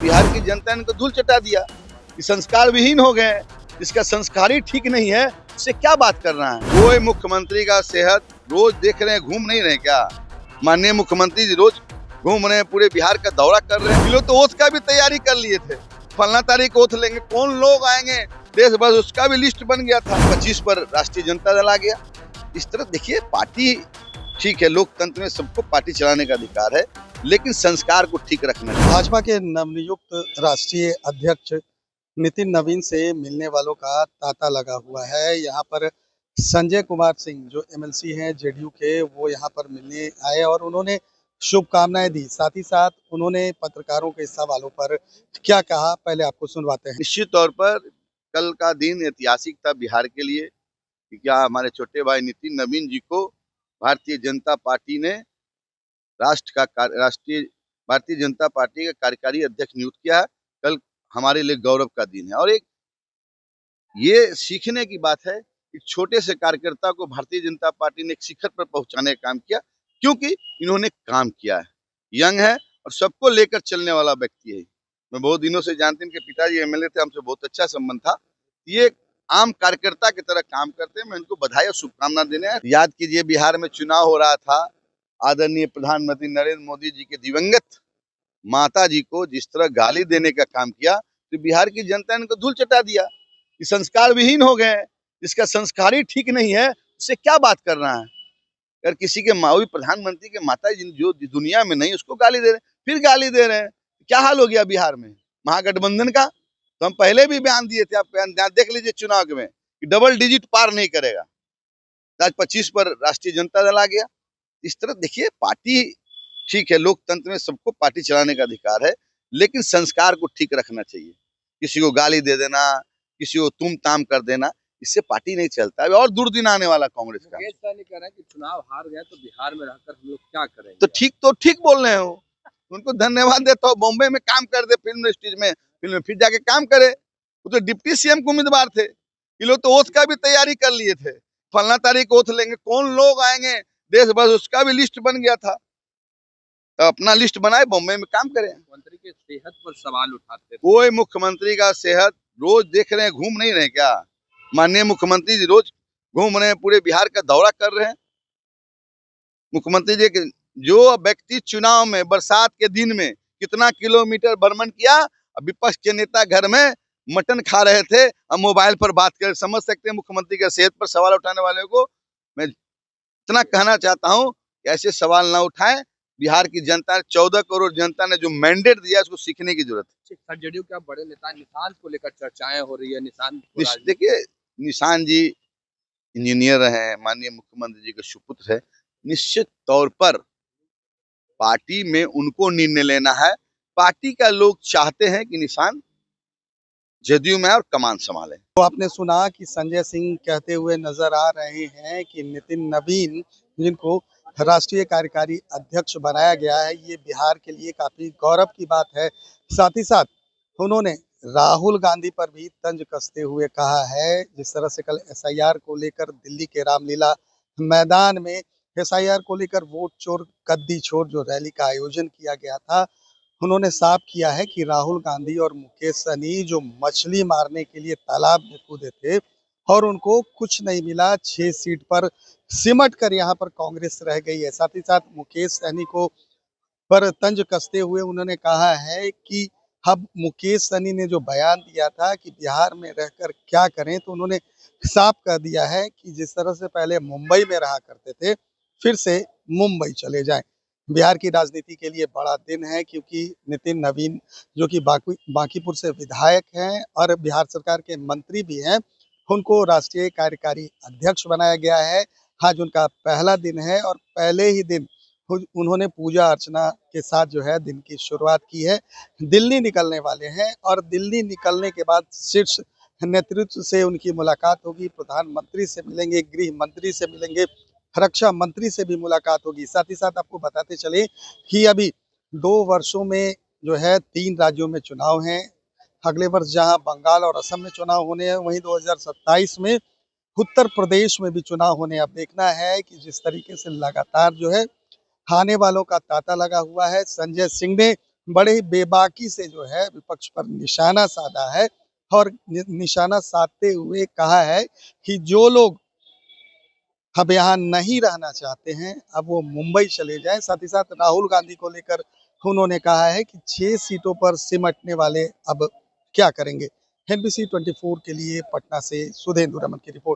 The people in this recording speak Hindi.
बिहार की जनता ने इनको धूल चटा दिया कि संस्कार विहीन हो गए। जिसका संस्कार ही ठीक नहीं है उससे क्या बात कर रहा है। कोई मुख्यमंत्री का सेहत रोज देख रहे हैं, घूम नहीं रहे क्या? माननीय मुख्यमंत्री जी रोज घूम रहे हैं, पूरे बिहार का दौरा कर रहे हैं। लोग तो ओथ का भी तैयारी कर लिए थे, फलना तारीख ओथ लेंगे, कौन लोग आएंगे देश भर, उसका भी लिस्ट बन गया था। 25 पर राष्ट्रीय जनता दल आ गया। इस तरह देखिए, पार्टी ठीक है, लोकतंत्र में सबको पार्टी चलाने का अधिकार है, लेकिन संस्कार को ठीक रखना है। भाजपा के नवनियुक्त राष्ट्रीय अध्यक्ष नितिन नवीन से मिलने वालों का तांता लगा हुआ है। यहाँ पर संजय कुमार सिंह जो एमएलसी हैं जेडीयू के, वो यहाँ पर मिलने आए और उन्होंने शुभकामनाएं दी। साथ ही साथ उन्होंने पत्रकारों के सवालों पर क्या कहा, पहले आपको सुनवाते हैं। निश्चित तौर पर कल का दिन ऐतिहासिक था बिहार के लिए कि क्या हमारे छोटे भाई नितिन नवीन जी को भारतीय जनता पार्टी ने राष्ट्रीय भारतीय जनता पार्टी का कार्यकारी अध्यक्ष नियुक्त किया है। कल हमारे लिए गौरव का दिन है और एक ये सीखने की बात है कि छोटे से कार्यकर्ता को भारतीय जनता पार्टी ने एक शिखर पर पहुंचाने का काम किया, क्योंकि इन्होंने काम किया है, यंग है और सबको लेकर चलने वाला व्यक्ति है। मैं बहुत दिनों से जानती हूँ कि पिताजी एमएलए थे, हमसे बहुत अच्छा संबंध था। ये आम कार्यकर्ता की तरह काम करते हैं। मैं इनको बधाई और शुभकामना देने हैं। याद कीजिए, बिहार में चुनाव हो रहा था, आदरणीय प्रधानमंत्री नरेंद्र मोदी जी के दिवंगत माता जी को जिस तरह गाली देने का काम किया, तो बिहार की जनता ने इनको धूल चटा दिया कि संस्कार विहीन हो गए। जिसका संस्कार ही ठीक नहीं है उससे क्या बात कर रहा है। अगर किसी के मावी प्रधानमंत्री के माता जी जो दुनिया में नहीं, उसको गाली दे रहे हैं, फिर गाली दे रहे हैं। क्या हाल हो गया बिहार में महागठबंधन का? तो हम पहले भी बयान दिए थे, आप बयान देख लीजिए चुनाव में, कि डबल डिजिट पार नहीं करेगा। आज 25 पर राष्ट्रीय जनता दल आ गया। इस तरह देखिए, पार्टी ठीक है, लोकतंत्र में सबको पार्टी चलाने का अधिकार है, लेकिन संस्कार को ठीक रखना चाहिए। किसी को गाली दे देना, किसी को तुम ताम कर देना, इससे पार्टी नहीं चलता है। और दुर्दिन आने वाला कांग्रेस का। नहीं कह रहा है कि चुनाव हार गए तो बिहार में रहकर हम लोग क्या करेंगे। तो ठीक बोल रहे हो, उनको धन्यवाद देता हूँ। बॉम्बे में काम कर दे, फिल्म इंडस्ट्रीज में, फिल्म में फिर जाके काम करे। वो तो डिप्टी सीएम के उम्मीदवार थे। ये लोग तो ओथ का भी तैयारी कर लिए थे, फलना तारीख ओथ लेंगे, कौन लोग आएंगे देश भर, उसका भी लिस्ट बन गया था। तो अपना लिस्ट बनाए, बॉम्बे में काम करें। मुख्यमंत्री के सेहत पर सवाल उठाते थे। कोई मुख्यमंत्री का सेहत रोज देख रहे हैं, घूम नहीं रहे क्या? माननीय मुख्यमंत्री जी रोज घूम रहे हैं, पूरे बिहार का दौरा कर रहे हैं। मुख्यमंत्री जी के जो व्यक्ति चुनाव में बरसात के दिन में कितना किलोमीटर भ्रमण किया, विपक्ष के नेता घर में मटन खा रहे थे, हम मोबाइल पर बात कर, समझ सकते हैं मुख्यमंत्री के सेहत पर सवाल उठाने वाले को। मैं इतना कहना चाहता हूं कि ऐसे सवाल ना उठाएं। बिहार की जनता, 14 करोड़ जनता ने जो मैंडेट दिया, उसको सीखने की जरूरत है। जेडीयू के बड़े नेता निशांत को लेकर चर्चाएं हो रही है। निशांत देखिए, निशांत जी इंजीनियर हैं, माननीय मुख्यमंत्री जी के सुपुत्र है। निश्चित तौर पर पार्टी में उनको निर्णय लेना है। पार्टी का लोग चाहते हैं कि निशांत जदयू में और कमान संभाले। तो आपने सुना कि संजय सिंह कहते हुए नजर आ रहे हैं कि नितिन नवीन, जिनको राष्ट्रीय कार्यकारी अध्यक्ष बनाया गया है, ये बिहार के लिए काफी गौरव की बात है। साथ ही साथ उन्होंने राहुल गांधी पर भी तंज कसते हुए कहा है, जिस तरह से कल एसआईआर को लेकर दिल्ली के रामलीला मैदान में एसआईआर को लेकर वोट चोर कद्दी छोर जो रैली का आयोजन किया गया था, उन्होंने साफ किया है कि राहुल गांधी और मुकेश सहनी जो मछली मारने के लिए तालाब में कूदे थे और उनको कुछ नहीं मिला, 6 सीट पर सिमट कर यहाँ पर कांग्रेस रह गई है। साथ ही साथ मुकेश सहनी को पर तंज कसते हुए उन्होंने कहा है कि अब मुकेश सहनी ने जो बयान दिया था कि बिहार में रहकर क्या करें, तो उन्होंने साफ कर दिया है कि जिस तरह से पहले मुंबई में रहा करते थे, फिर से मुंबई चले जाएं। बिहार की राजनीति के लिए बड़ा दिन है, क्योंकि नितिन नवीन जो कि बांकीपुर से विधायक हैं और बिहार सरकार के मंत्री भी हैं, उनको राष्ट्रीय कार्यकारी अध्यक्ष बनाया गया है। आज उनका पहला दिन है और पहले ही दिन उन्होंने पूजा अर्चना के साथ जो है दिन की शुरुआत की है। दिल्ली निकलने वाले हैं और दिल्ली निकलने के बाद शीर्ष नेतृत्व से उनकी मुलाकात होगी, प्रधानमंत्री से मिलेंगे, गृह मंत्री से मिलेंगे, रक्षा मंत्री से भी मुलाकात होगी। साथ ही साथ आपको बताते चले कि अभी 2 वर्षों में जो है 3 राज्यों में चुनाव हैं। अगले वर्ष जहां बंगाल और असम में चुनाव होने हैं, वहीं 2027 में उत्तर प्रदेश में भी चुनाव होने। अब देखना है कि जिस तरीके से लगातार जो है आने वालों का तांता लगा हुआ है। संजय सिंह ने बड़े ही बेबाकी से जो है विपक्ष पर निशाना साधा है और निशाना साधते हुए कहा है कि जो लोग अब यहाँ नहीं रहना चाहते हैं अब वो मुंबई चले जाएं। साथ ही साथ राहुल गांधी को लेकर उन्होंने कहा है कि 6 सीटों पर सिमटने वाले अब क्या करेंगे। NBC 24 के लिए पटना से सुधेंदु रमन की रिपोर्ट।